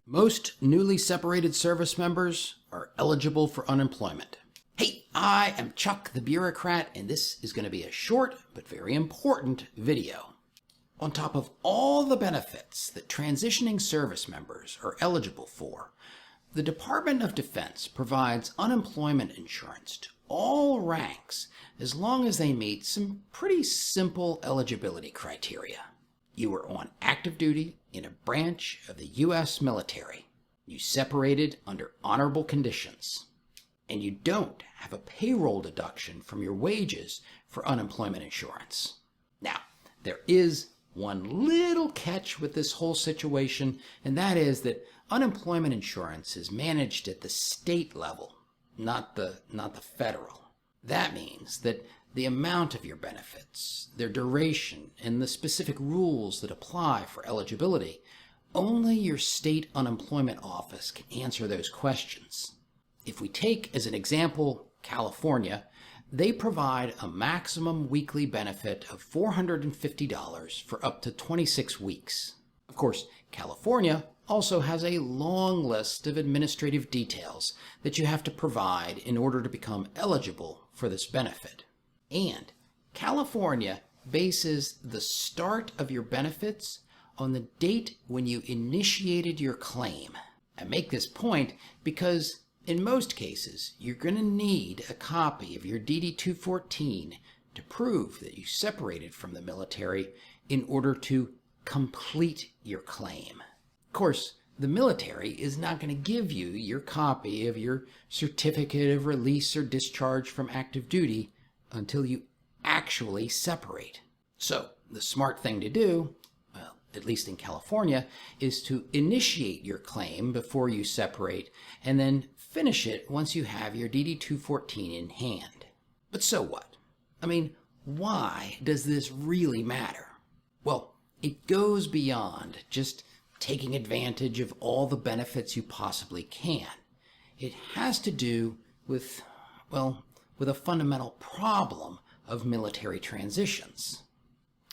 Most newly separated service members are eligible for unemployment. Hey, I am Chuck the Bureaucrat, and this is going to be a short but very important video. On top of all the benefits that transitioning service members are eligible for, the Department of Defense provides unemployment insurance to all ranks as long as they meet some pretty simple eligibility criteria. You were on active duty in a branch of the U.S. military. You separated under honorable conditions. And you don't have a payroll deduction from your wages for unemployment insurance. Now, there is one little catch with this whole situation, and that is that unemployment insurance is managed at the state level, not the federal. That means that the amount of your benefits, their duration, and the specific rules that apply for eligibility, only your state unemployment office can answer those questions. If we take as an example California, they provide a maximum weekly benefit of $450 for up to 26 weeks. Of course, California also has a long list of administrative details that you have to provide in order to become eligible for this benefit. And California bases the start of your benefits on the date when you initiated your claim. I make this point because in most cases, you're going to need a copy of your DD-214 to prove that you separated from the military in order to complete your claim. Of course, the military is not going to give you your copy of your certificate of release or discharge from active duty until you actually separate. So the smart thing to do, well, at least in California, is to initiate your claim before you separate and then finish it once you have your DD-214 in hand. But so what? I mean, why does this really matter? Well, it goes beyond just taking advantage of all the benefits you possibly can. It has to do with a fundamental problem of military transitions.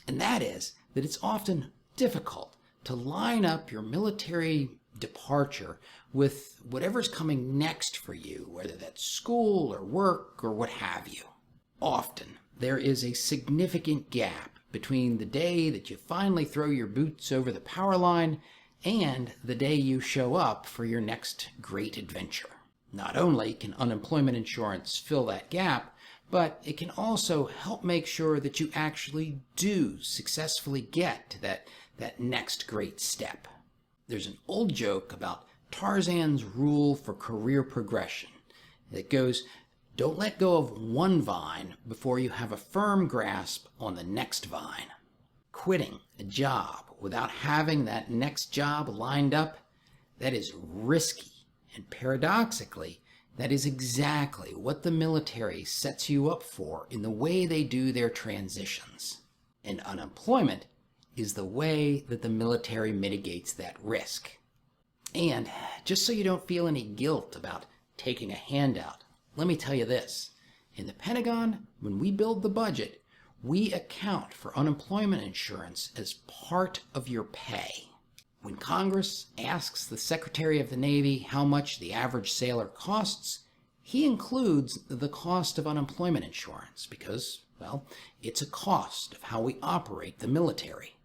And that is that it's often difficult to line up your military departure with whatever's coming next for you, whether that's school or work or what have you. Often, there is a significant gap between the day that you finally throw your boots over the power line and the day you show up for your next great adventure. Not only can unemployment insurance fill that gap, but it can also help make sure that you actually do successfully get to that next great step. There's an old joke about Tarzan's Rule for career progression that goes, don't let go of one vine before you have a firm grasp on the next vine. Quitting a job without having that next job lined up, that is risky. And paradoxically, that is exactly what the military sets you up for in the way they do their transitions. And unemployment is the way that the military mitigates that risk. And just so you don't feel any guilt about taking a handout, let me tell you this. In the Pentagon, when we build the budget, we account for unemployment insurance as part of your pay. When Congress asks the Secretary of the Navy how much the average sailor costs, he includes the cost of unemployment insurance because, well, it's a cost of how we operate the military.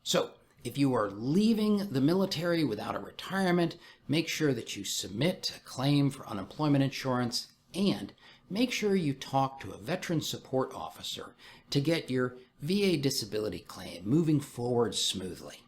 So, if you are leaving the military without a retirement, make sure that you submit a claim for unemployment insurance and make sure you talk to a veteran support officer to get your VA disability claim moving forward smoothly.